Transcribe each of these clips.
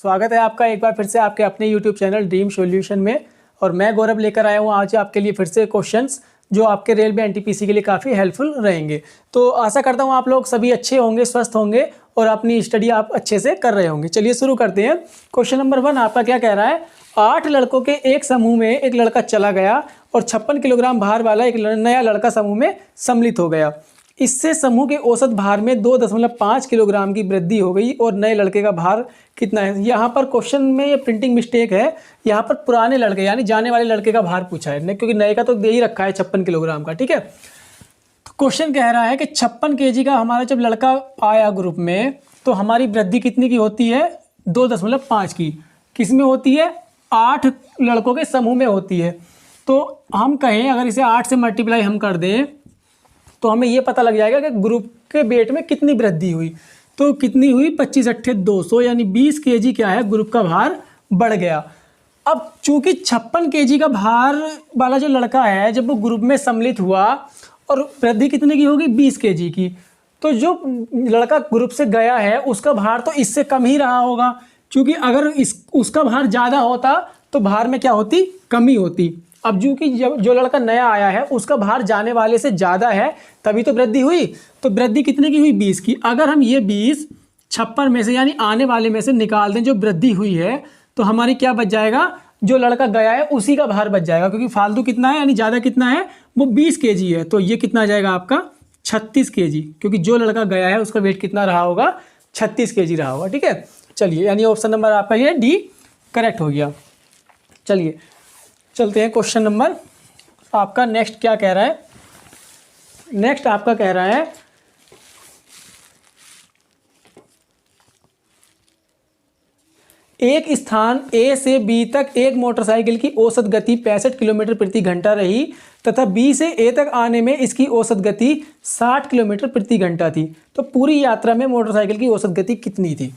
स्वागत है आपका एक बार फिर से आपके अपने यूट्यूब चैनल ड्रीम सॉल्यूशन में। और मैं गौरव लेकर आया हूँ आज आपके लिए फिर से क्वेश्चंस जो आपके रेलवे एनटीपीसी के लिए काफ़ी हेल्पफुल रहेंगे। तो आशा करता हूँ आप लोग सभी अच्छे होंगे, स्वस्थ होंगे और अपनी स्टडी आप अच्छे से कर रहे होंगे। चलिए शुरू करते हैं। क्वेश्चन नंबर 1 आपका क्या कह रहा है, 8 लड़कों के एक समूह में एक लड़का चला गया और 56 किलोग्राम भार वाला एक नया लड़का समूह में सम्मिलित हो गया। इससे समूह के औसत भार में 2.5 किलोग्राम की वृद्धि हो गई और नए लड़के का भार कितना है। यहाँ पर क्वेश्चन में ये प्रिंटिंग मिस्टेक है, यहाँ पर पुराने लड़के यानी जाने वाले लड़के का भार पूछा है, क्योंकि नए का तो दे ही रखा है 56 किलोग्राम का। ठीक है, तो क्वेश्चन कह रहा है कि 56 kg का हमारा जब लड़का आया ग्रुप में तो हमारी वृद्धि कितनी की होती है, 2.5 की। किस में होती है, 8 लड़कों के समूह में होती है। तो हम कहें अगर इसे 8 से मल्टीप्लाई हम कर दें तो हमें ये पता लग जाएगा कि ग्रुप के वेट में कितनी वृद्धि हुई। तो कितनी हुई, 25 अट्ठे 200 यानी 20 kg क्या है, ग्रुप का भार बढ़ गया। अब चूंकि 56 kg का भार वाला जो लड़का है जब वो ग्रुप में सम्मिलित हुआ और वृद्धि कितने की होगी, 20 kg की, तो जो लड़का ग्रुप से गया है उसका भार तो इससे कम ही रहा होगा, क्योंकि अगर उसका भार ज़्यादा होता तो भार में क्या होती, कमी होती। अब चूंकि जो लड़का नया आया है उसका भार जाने वाले से ज़्यादा है तभी तो वृद्धि हुई। तो वृद्धि कितने की हुई, 20 की। अगर हम ये 20 56 में से यानी आने वाले में से निकाल दें जो वृद्धि हुई है तो हमारी क्या बच जाएगा, जो लड़का गया है उसी का भार बच जाएगा, क्योंकि फालतू कितना है यानी ज़्यादा कितना है, वो 20 kg है। तो ये कितना आ जाएगा आपका 36 kg, क्योंकि जो लड़का गया है उसका वेट कितना रहा होगा, 36 kg रहा होगा। ठीक है, चलिए यानी ऑप्शन नंबर आपका ये डी करेक्ट हो गया। चलिए चलते हैं क्वेश्चन नंबर आपका नेक्स्ट क्या कह रहा है। नेक्स्ट आपका कह रहा है एक स्थान ए से बी तक एक मोटरसाइकिल की औसत गति 65 किलोमीटर प्रति घंटा रही तथा बी से ए तक आने में इसकी औसत गति 60 किलोमीटर प्रति घंटा थी। तो पूरी यात्रा में मोटरसाइकिल की औसत गति कितनी थी।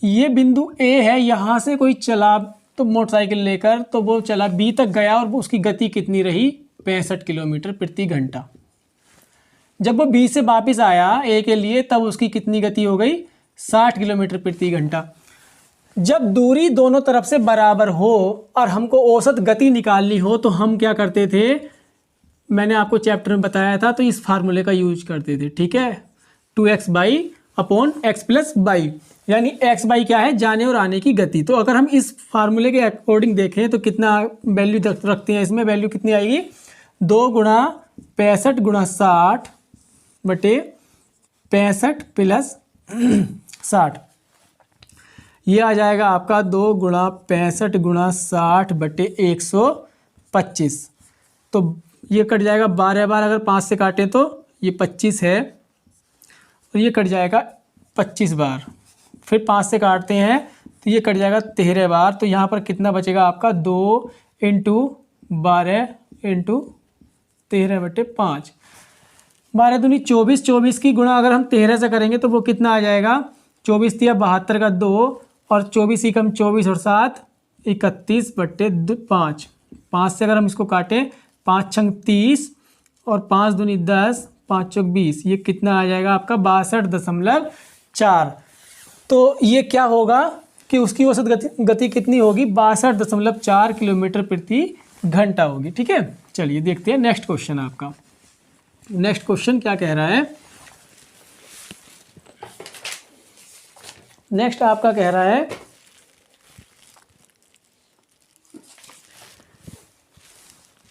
ये बिंदु ए है, यहाँ से कोई चला तो मोटरसाइकिल लेकर तो वो चला बी तक गया और उसकी गति कितनी रही, 65 किलोमीटर प्रति घंटा। जब वो बी से वापस आया ए के लिए तब उसकी कितनी गति हो गई, 60 किलोमीटर प्रति घंटा। जब दूरी दोनों तरफ से बराबर हो और हमको औसत गति निकालनी हो तो हम क्या करते थे, मैंने आपको चैप्टर में बताया था, तो इस फार्मूले का यूज करते थे। ठीक है, 2x/x+y यानी x बाई क्या है, जाने और आने की गति। तो अगर हम इस फार्मूले के अकॉर्डिंग देखें तो कितना वैल्यू रखते हैं, इसमें वैल्यू कितनी आएगी, 2 × 65 × 60 बटे 65 प्लस 60। ये आ जाएगा आपका 2 × 65 × 60 बटे 125। तो ये कट जाएगा 12 बार, अगर 5 से काटें तो ये 25 है और ये कट जाएगा 25 बार, फिर 5 से काटते हैं तो ये कट जाएगा 13 बार। तो यहाँ पर कितना बचेगा आपका, 2 × 12 × 13 बटे 5, 12 दूनी 24, 24 की गुणा अगर हम 13 से करेंगे तो वो कितना आ जाएगा, 24 × 72 का 2 और 24 ही कम 24 और 7 31 बटे 5। 5 से अगर हम इसको काटें, 5 छंग 30 और 5 दूनी 10, 5 चौक 20, ये कितना आ जाएगा आपका 62.4। तो ये क्या होगा कि उसकी औसत गति कितनी होगी, 62.4 किलोमीटर प्रति घंटा होगी। ठीक है, चलिए देखते हैं नेक्स्ट क्वेश्चन आपका। नेक्स्ट क्वेश्चन क्या कह रहा है, नेक्स्ट आपका कह रहा है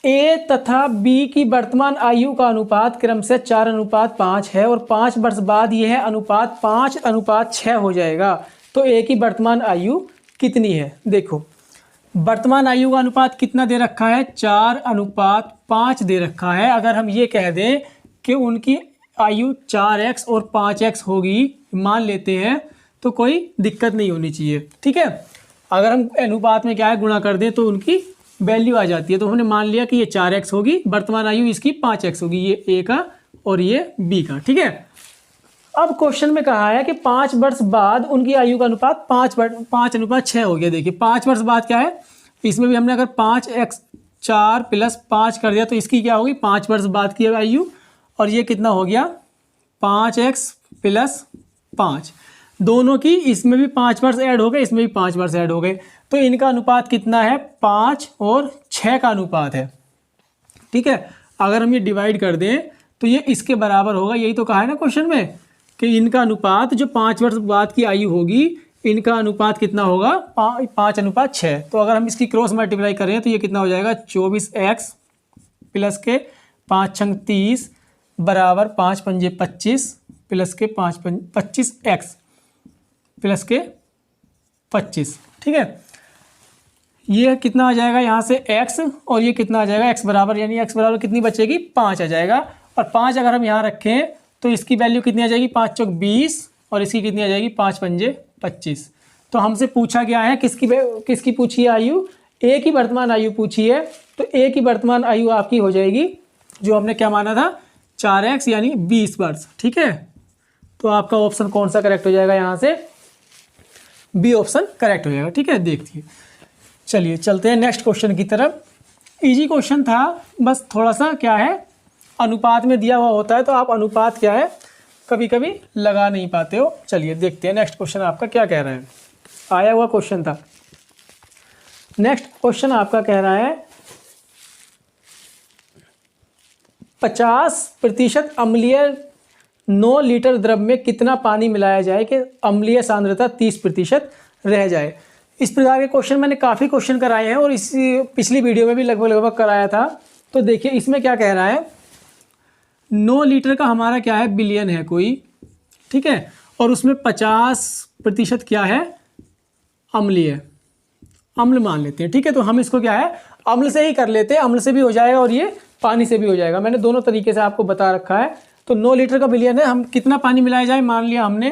ए तथा बी की वर्तमान आयु का अनुपात क्रमशः 4:5 है और 5 वर्ष बाद यह अनुपात 5:6 हो जाएगा। तो ए की वर्तमान आयु कितनी है। देखो वर्तमान आयु का अनुपात कितना दे रखा है, 4:5 दे रखा है। अगर हम ये कह दें कि उनकी आयु 4x और 5x होगी, मान लेते हैं, तो कोई दिक्कत नहीं होनी चाहिए। ठीक है, अगर हम अनुपात में क्या है गुणा कर दें तो उनकी वैल्यू आ जाती है। तो हमने मान लिया कि ये 4x होगी, वर्तमान आयु इसकी 5x होगी, ये ए का और ये बी का। ठीक है, अब क्वेश्चन में कहा है कि 5 वर्ष बाद उनकी आयु का अनुपात 5:6 हो गया। देखिए 5 वर्ष बाद क्या है, इसमें भी हमने अगर 5x4 + 5 कर दिया तो इसकी क्या होगी, 5 वर्ष बाद की आयु, और ये कितना हो गया 5x + 5। दोनों की, इसमें भी 5 बार ऐड हो गए, इसमें भी 5 बार ऐड हो गए, तो इनका अनुपात कितना है? 5 और 6 का अनुपात है। ठीक है, अगर हम ये डिवाइड कर दें तो ये इसके बराबर होगा। यही तो कहा है ना क्वेश्चन में कि इनका अनुपात जो 5 वर्ष बाद की आयु होगी, इनका अनुपात कितना होगा? 5:6। तो अगर हम इसकी क्रॉस मल्टीप्लाई करें तो ये कितना हो जाएगा? 24x प्लस के 5 छंग 30 बराबर 5 पंजे 25 प्लस के 25x प्लस के 25। ठीक है, ये कितना आ जाएगा यहाँ से x, और ये कितना आ जाएगा? x बराबर, यानी x बराबर कितनी बचेगी? 5 आ जाएगा। और 5 अगर हम यहाँ रखें तो इसकी वैल्यू कितनी आ जाएगी? 5 चौक 20, और इसकी कितनी आ जाएगी? 5 पंजे 25। तो हमसे पूछा गया है किसकी पूछी है आयु? a की वर्तमान आयु पूछी है। तो a की वर्तमान आयु आपकी हो जाएगी, जो हमने क्या माना था, 4x यानी 20 वर्ष। ठीक है, तो आपका ऑप्शन कौन सा करेक्ट हो जाएगा? यहाँ से बी ऑप्शन करेक्ट हो जाएगा। ठीक है, देखिए, चलिए चलते हैं नेक्स्ट क्वेश्चन की तरफ। इजी क्वेश्चन था, बस थोड़ा सा क्या है, अनुपात में दिया हुआ होता है तो आप अनुपात क्या है कभी कभी लगा नहीं पाते हो। चलिए देखते हैं नेक्स्ट क्वेश्चन आपका क्या कह रहा है। आया हुआ क्वेश्चन था। नेक्स्ट क्वेश्चन आपका कह रहा है 50% अम्लीय 9 लीटर द्रव में कितना पानी मिलाया जाए कि अम्लीय सांद्रता 30% रह जाए। इस प्रकार के क्वेश्चन मैंने काफ़ी क्वेश्चन कराए हैं और इसी पिछली वीडियो में भी लगभग कराया था। तो देखिए इसमें क्या कह रहा है, 9 लीटर का हमारा क्या है, बिलियन है कोई। ठीक है, और उसमें 50% क्या है, अम्लीय, अम्ल मान लेते हैं। ठीक है, तो हम इसको क्या है, अम्ल से ही कर लेते हैं, अम्ल से भी हो जाएगा और ये पानी से भी हो जाएगा। मैंने दोनों तरीके से आपको बता रखा है। तो 9 लीटर का बिलियन है, हम कितना पानी मिलाया जाए, मान लिया हमने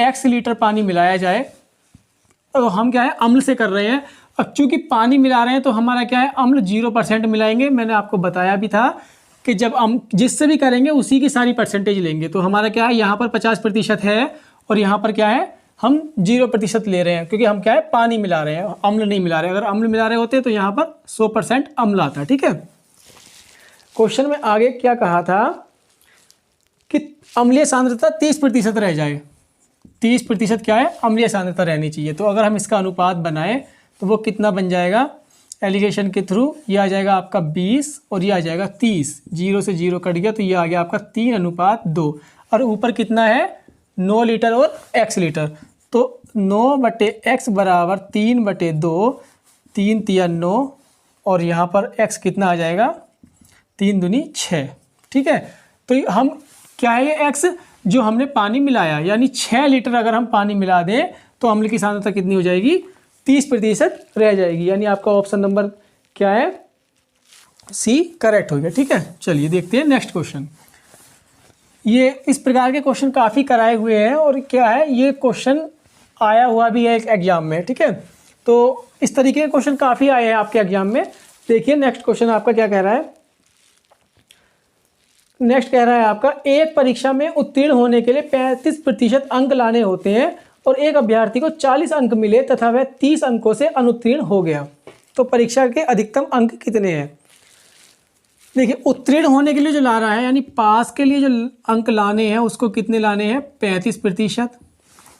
x लीटर पानी मिलाया जाए, तो हम क्या है अम्ल से कर रहे हैं। अब चूंकि पानी मिला रहे हैं तो हमारा क्या है, अम्ल 0% मिलाएंगे। मैंने आपको बताया भी था कि जब हम जिससे भी करेंगे उसी की सारी परसेंटेज लेंगे। तो हमारा क्या है, यहाँ पर 50% है और यहाँ पर क्या है, हम 0% ले रहे हैं, क्योंकि हम क्या है पानी मिला रहे हैं, अम्ल नहीं मिला रहे हैं। अगर अम्ल मिला रहे होते तो यहाँ पर 100% अम्ल आता। ठीक है, क्वेश्चन में आगे क्या कहा था कि अम्लीय सांद्रता 30% रह जाए। 30% क्या है, अम्लीय सांद्रता रहनी चाहिए। तो अगर हम इसका अनुपात बनाएं तो वो कितना बन जाएगा, एलिगेशन के थ्रू ये आ जाएगा आपका 20 और ये आ जाएगा 30। 0 से 0 कट गया तो ये आ गया आपका 3:2। और ऊपर कितना है, 9 लीटर और x लीटर। तो 9/x बराबर 3/2, 3 तिया 9, और यहाँ पर x कितना आ जाएगा, 3 दूनी 6। ठीक है, तो हम क्या है, ये x जो हमने पानी मिलाया, यानी 6 लीटर अगर हम पानी मिला दें तो अम्ल की सांद्रता कितनी हो जाएगी, 30% रह जाएगी। यानी आपका ऑप्शन नंबर क्या है, सी करेक्ट हो गया। ठीक है, चलिए देखते हैं नेक्स्ट क्वेश्चन। ये इस प्रकार के क्वेश्चन काफ़ी कराए हुए हैं और क्या है, ये क्वेश्चन आया हुआ भी है एक एग्जाम में। ठीक है, तो इस तरीके के क्वेश्चन काफ़ी आए हैं आपके एग्जाम में। देखिए नेक्स्ट क्वेश्चन आपका क्या कह रहा है। नेक्स्ट कह रहा है आपका, एक परीक्षा में उत्तीर्ण होने के लिए 35% अंक लाने होते हैं और एक अभ्यर्थी को 40 अंक मिले तथा वह 30 अंकों से अनुत्तीर्ण हो गया, तो परीक्षा के अधिकतम अंक कितने हैं। देखिए उत्तीर्ण होने के लिए जो ला रहा है, यानी पास के लिए जो अंक लाने हैं उसको कितने लाने हैं, 35%।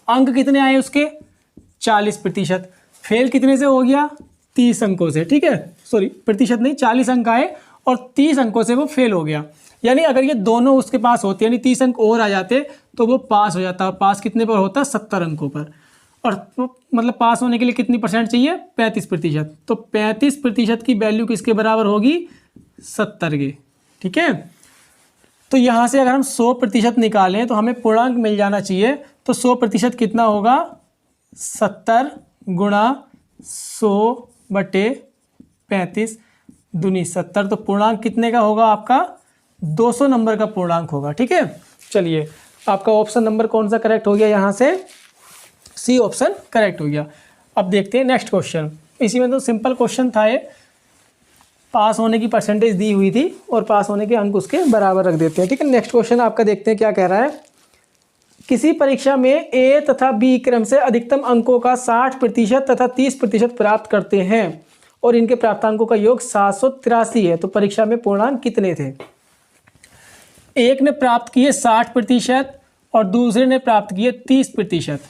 अंक कितने आए उसके, 40%। फेल कितने से हो गया, 30 अंकों से। ठीक है, सॉरी प्रतिशत नहीं, 40 अंक आए और 30 अंकों से वो फेल हो गया। यानी अगर ये दोनों उसके पास होते, यानी 30 अंक और आ जाते तो वो पास हो जाता। और पास कितने पर होता, 70 अंकों पर। और मतलब पास होने के लिए कितनी परसेंट चाहिए, 35%। तो 35% की वैल्यू किसके बराबर होगी, 70 की। ठीक है, तो यहाँ से अगर हम 100% निकालें तो हमें पूर्णांक मिल जाना चाहिए। तो 100% कितना होगा, 70 गुणा 100/35 दूनी 70। तो पूर्णांक कितने का होगा आपका, 200 नंबर का पूर्णांक होगा। ठीक है, चलिए आपका ऑप्शन नंबर कौन सा करेक्ट हो गया, यहाँ से सी ऑप्शन करेक्ट हो गया। अब देखते हैं नेक्स्ट क्वेश्चन। इसी में तो सिंपल क्वेश्चन था, ये पास होने की परसेंटेज दी हुई थी और पास होने के अंक उसके बराबर रख देते हैं। ठीक है, नेक्स्ट क्वेश्चन आपका देखते हैं क्या कह रहा है। किसी परीक्षा में ए तथा बी क्रम से अधिकतम अंकों का 60% तथा 30% प्राप्त करते हैं और इनके प्राप्तांकों का योग 783 है, तो परीक्षा में पूर्णांक कितने थे। एक ने प्राप्त किए 60% और दूसरे ने प्राप्त किए 30%,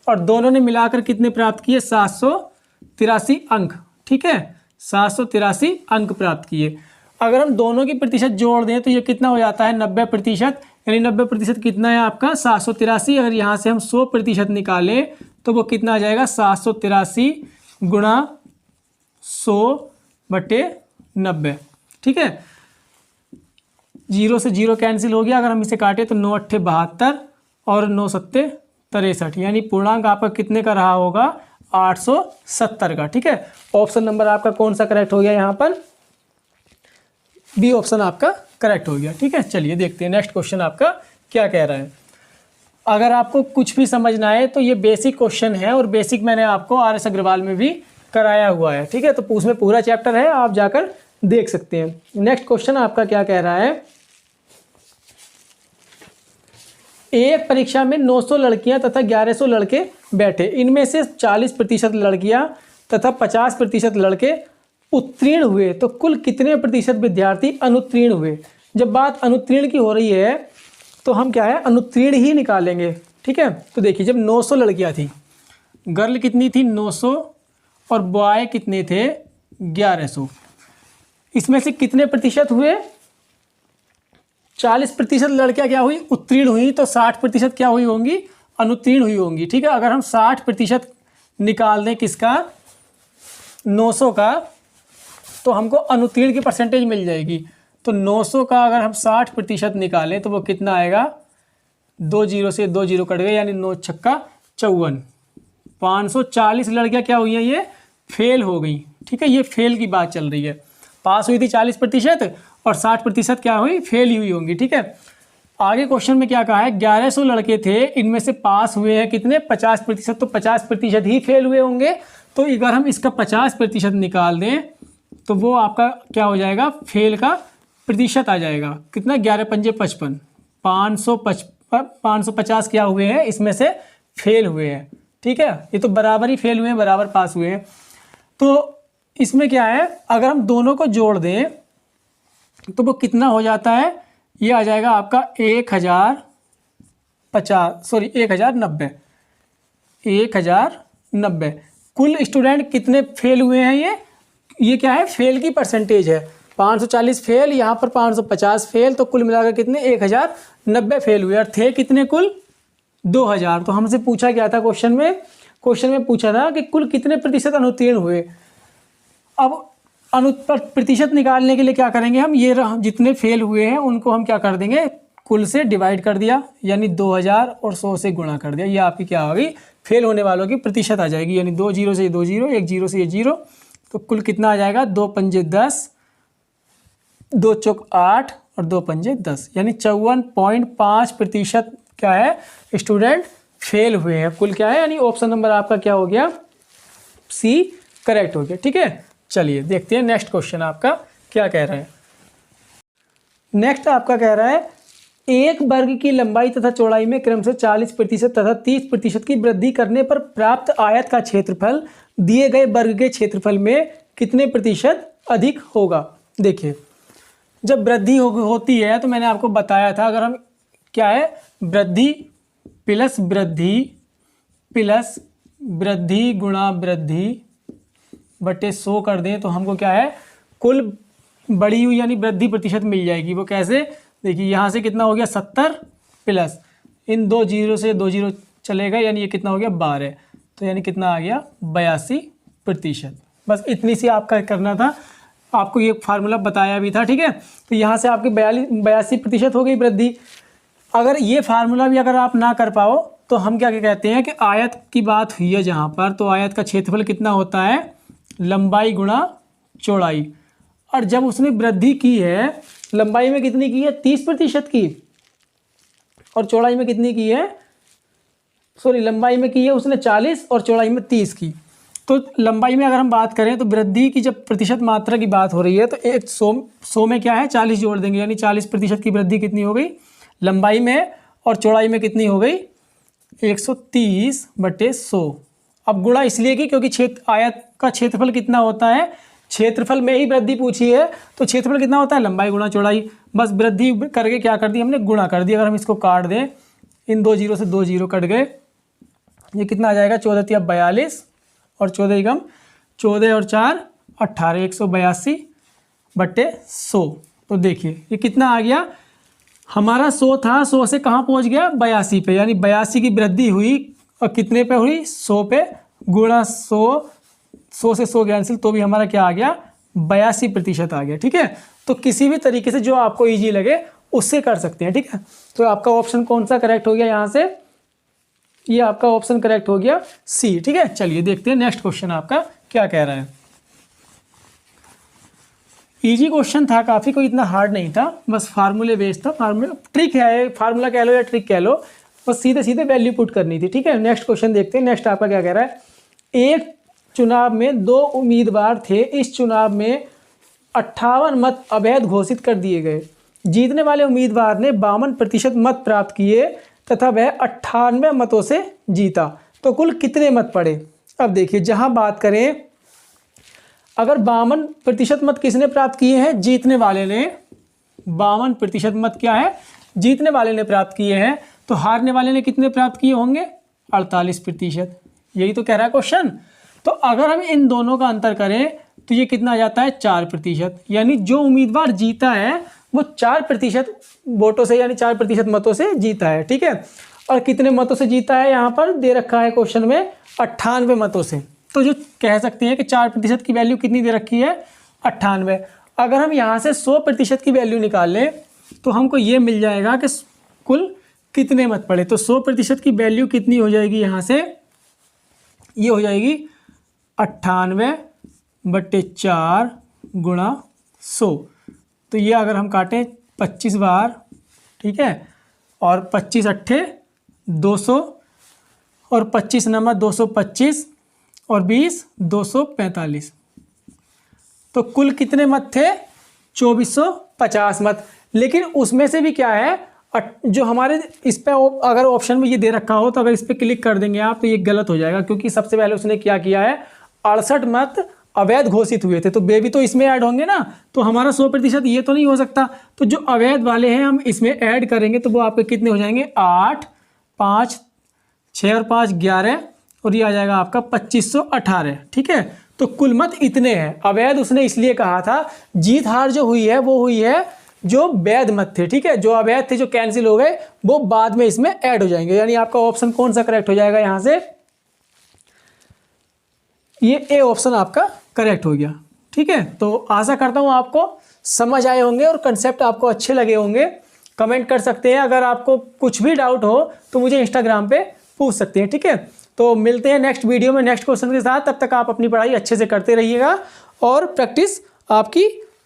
और दोनों ने मिलाकर कितने प्राप्त किए? 783 अंक। ठीक है, 783 अंक प्राप्त किए। अगर हम दोनों की प्रतिशत जोड़ दें तो ये कितना हो जाता है? 90%। यानी 90% कितना है आपका? 783। अगर यहाँ से हम 100% निकालें तो वो कितना आ जाएगा? 783 गुणा 100/90। ठीक है, 0 से 0 कैंसिल हो गया। अगर हम इसे काटें तो 9 अट्ठे 72 और 9 सत्ते 63, यानी पूर्णांक आपका कितने का रहा होगा? 870 का। ठीक है, ऑप्शन नंबर आपका कौन सा करेक्ट हो गया? यहाँ पर बी ऑप्शन आपका करेक्ट हो गया। ठीक है, चलिए देखते हैं नेक्स्ट क्वेश्चन आपका क्या कह रहा है। अगर आपको कुछ भी समझना है तो ये बेसिक क्वेश्चन है, और बेसिक मैंने आपको RS अग्रवाल में भी कराया हुआ है। ठीक है, तो उसमें पूरा चैप्टर है, आप जाकर देख सकते हैं। नेक्स्ट क्वेश्चन आपका क्या कह रहा है? एक परीक्षा में 900 लड़कियां तथा 1100 लड़के बैठे। इनमें से 40% लड़कियां तथा 50% लड़के उत्तीर्ण हुए, तो कुल कितने प्रतिशत विद्यार्थी अनुत्तीर्ण हुए? जब बात अनुत्तीर्ण की हो रही है तो हम क्या है? अनुत्तीर्ण ही निकालेंगे। ठीक है, तो देखिए, जब 900 लड़कियां थी, गर्ल कितनी थी? 900, और बॉय कितने थे? 1100। इसमें से कितने प्रतिशत हुए? 40% लड़कियां क्या हुई? उत्तीर्ण हुई, तो 60% क्या हुई होंगी? अनुत्तीर्ण हुई होंगी। ठीक है, अगर हम 60% निकाल दें किसका? 900 का, तो हमको अनुत्तीर्ण की परसेंटेज मिल जाएगी। तो 900 का अगर हम 60% निकालें तो वो कितना आएगा? 2 0 से 2 0 कट गए, यानी 9 छक्का 54। 540 लड़कियां क्या हुई हैं? ये फेल हो गई। ठीक है, ये फेल की बात चल रही है। पास हुई थी 40% और 60% क्या हुई? फेल ही हुई होंगी। ठीक है, आगे क्वेश्चन में क्या कहा है? 1100 लड़के थे, इनमें से पास हुए हैं कितने? 50%, तो 50% ही फेल हुए होंगे। तो अगर हम इसका 50% निकाल दें तो वो आपका क्या हो जाएगा? फेल का प्रतिशत आ जाएगा। कितना? 11 पंजे 55, 550 क्या हुए हैं? इसमें से फेल हुए हैं। ठीक है, ये तो बराबर ही फेल हुए हैं, बराबर पास हुए हैं। तो इसमें क्या है? अगर हम दोनों को जोड़ दें तो वो कितना हो जाता है? ये आ जाएगा आपका 1090। 1090। कुल स्टूडेंट कितने फेल हुए हैं? ये क्या है? फेल की परसेंटेज है। 540 फेल, यहाँ पर 550 फेल, तो कुल मिलाकर कितने? 1090 फेल हुए। और थे कितने कुल? 2000। तो हमसे पूछा गया था क्वेश्चन में पूछा था कि कुल कितने प्रतिशत अनुत्तीर्ण हुए। अब प्रतिशत निकालने के लिए क्या करेंगे हम? ये जितने फेल हुए हैं उनको हम क्या कर देंगे? कुल से डिवाइड कर दिया, यानी 2000 और 100 से गुणा कर दिया। ये आपकी क्या होगी? फेल होने वालों की प्रतिशत आ जाएगी। यानी 2 0 से 2 0, 1 0 से 1 0, तो कुल कितना आ जाएगा? 2 पंजे 10, 2 चौक 8 और 2 पंजे 10, यानी 54.5% क्या है? स्टूडेंट फेल हुए हैं। कुल क्या है? यानी ऑप्शन नंबर आपका क्या हो गया? सी करेक्ट हो गया। ठीक है, चलिए देखते हैं नेक्स्ट क्वेश्चन आपका क्या कह रहा है। नेक्स्ट आपका कह रहा है, एक वर्ग की लंबाई तथा चौड़ाई में क्रमशः 40% तथा 30% की वृद्धि करने पर प्राप्त आयत का क्षेत्रफल दिए गए वर्ग के क्षेत्रफल में कितने प्रतिशत अधिक होगा? देखिए, जब वृद्धि होती है तो मैंने आपको बताया था, अगर हम क्या है? वृद्धि प्लस वृद्धि गुणा वृद्धि बटे 100 कर दें तो हमको क्या है? कुल बढ़ी हुई यानी वृद्धि प्रतिशत मिल जाएगी। वो कैसे? देखिए, यहाँ से कितना हो गया? 70 प्लस इन 2 0 से 2 0 चले गए, यानी ये कितना हो गया? 12। तो यानी कितना आ गया? 82%। बस इतनी सी आपका करना था। आपको ये फार्मूला बताया भी था। ठीक है, तो यहाँ से आपकी 82% हो गई वृद्धि। अगर ये फार्मूला भी अगर आप ना कर पाओ तो हम क्या कहते हैं कि आयत की बात हुई है जहाँ पर, तो आयत का क्षेत्रफल कितना होता है? लंबाई गुणा चौड़ाई। और जब उसने वृद्धि की है, लंबाई में कितनी की है? 30% की, और चौड़ाई में कितनी की है? लंबाई में की है उसने 40 और चौड़ाई में 30 की। तो लंबाई में अगर हम बात करें तो वृद्धि की जब प्रतिशत मात्रा की बात हो रही है तो 100 में क्या है? 40 जोड़ देंगे, यानी 40% की वृद्धि कितनी हो गई लंबाई में, और चौड़ाई में कितनी हो गई? 130/100। अब गुणा इसलिए कि क्योंकि आयत का क्षेत्रफल कितना होता है? क्षेत्रफल में ही वृद्धि पूछी है, तो क्षेत्रफल कितना होता है? लंबाई गुणा चौड़ाई। बस वृद्धि करके क्या कर दी हमने? गुणा कर दी। अगर हम इसको काट दें इन 2 जीरो से 2 जीरो कट गए, ये कितना आ जाएगा 14 तिया 42 और 14 एकम 14 और 4 18, 182 बट्टे 100। तो देखिए ये कितना आ गया, हमारा 100 था, 100 से कहाँ पहुँच गया 82 पे, यानी 82 की वृद्धि हुई और कितने पे हुई 100 पे, गुणा 100 से 100 कैंसिल, तो भी हमारा क्या आ गया 82% आ गया। ठीक है, तो किसी भी तरीके से जो आपको ईजी लगे उससे कर सकते हैं। ठीक है, तो आपका ऑप्शन कौन सा करेक्ट हो गया यहाँ से, ये आपका ऑप्शन करेक्ट हो गया सी। ठीक है, चलिए देखते हैं नेक्स्ट क्वेश्चन आपका क्या कह रहा है। इजी क्वेश्चन था काफ़ी, कोई इतना हार्ड नहीं था, बस फार्मूले बेस्ड था, फार्मूला ट्रिक है, फार्मूला कह लो या ट्रिक कह लो, बस सीधे सीधे वैल्यू पुट करनी थी। ठीक है, नेक्स्ट क्वेश्चन देखते हैं। नेक्स्ट आपका क्या कह रहा है, एक चुनाव में 2 उम्मीदवार थे, इस चुनाव में 58 मत अवैध घोषित कर दिए गए। जीतने वाले उम्मीदवार ने 52% मत प्राप्त किए तथा वह 98 मतों से जीता, तो कुल कितने मत पड़े। अब देखिए, जहां बात करें अगर 52% मत किसने प्राप्त किए हैं, जीतने वाले ने, 52% मत क्या है जीतने वाले ने प्राप्त किए हैं, तो हारने वाले ने कितने प्राप्त किए होंगे 48%। यही तो कह रहा है क्वेश्चन। तो अगर हम इन दोनों का अंतर करें तो ये कितना आ जाता है 4%, यानी जो उम्मीदवार जीता है वो 4% वोटों से, यानी 4% मतों से जीता है। ठीक है, और कितने मतों से जीता है यहाँ पर दे रखा है क्वेश्चन में 98 मतों से। तो जो कह सकते हैं कि 4% की वैल्यू कितनी दे रखी है 98। अगर हम यहाँ से 100% की वैल्यू निकाल लें तो हमको ये मिल जाएगा कि कुल कितने मत पड़े। तो 100% की वैल्यू कितनी हो जाएगी यहाँ से, ये हो जाएगी 98/4 गुणा 100। तो ये अगर हम काटें 25 बार, ठीक है, और 25 अट्ठे 200 और 25 नंबर 225 और 20 245, तो कुल कितने मत थे 2450 मत। लेकिन उसमें से भी क्या है, जो हमारे इस पे अगर ऑप्शन में ये दे रखा हो तो अगर इस पर क्लिक कर देंगे आप तो ये गलत हो जाएगा, क्योंकि सबसे पहले उसने क्या किया है 68 मत अवैध घोषित हुए थे, तो बेबी तो इसमें ऐड होंगे ना, तो हमारा 100% ये तो नहीं हो सकता। तो जो अवैध वाले हैं हम इसमें ऐड करेंगे तो वो आपके कितने हो जाएंगे 8, 5, 6 और 5 11 और ये आ जाएगा आपका 2518। ठीक है, तो कुल मत इतने हैं। अवैध उसने इसलिए कहा था, जीत हार जो हुई है वो हुई है जो वैध मत थे। ठीक है, जो अवैध थे जो कैंसिल हो गए वो बाद में इसमें ऐड हो जाएंगे, यानी आपका ऑप्शन कौन सा करेक्ट हो जाएगा यहाँ से, ये ए ऑप्शन आपका करेक्ट हो गया। ठीक है, तो आशा करता हूँ आपको समझ आए होंगे और कंसेप्ट आपको अच्छे लगे होंगे। कमेंट कर सकते हैं, अगर आपको कुछ भी डाउट हो तो मुझे इंस्टाग्राम पे पूछ सकते हैं। ठीक है, तो मिलते हैं नेक्स्ट वीडियो में नेक्स्ट क्वेश्चन के साथ। तब तक आप अपनी पढ़ाई अच्छे से करते रहिएगा और प्रैक्टिस आपकी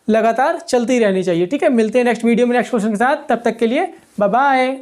लगातार चलती रहनी चाहिए। ठीक है, मिलते हैं नेक्स्ट वीडियो में नेक्स्ट क्वेश्चन के साथ, तब तक के लिए बाय बाय।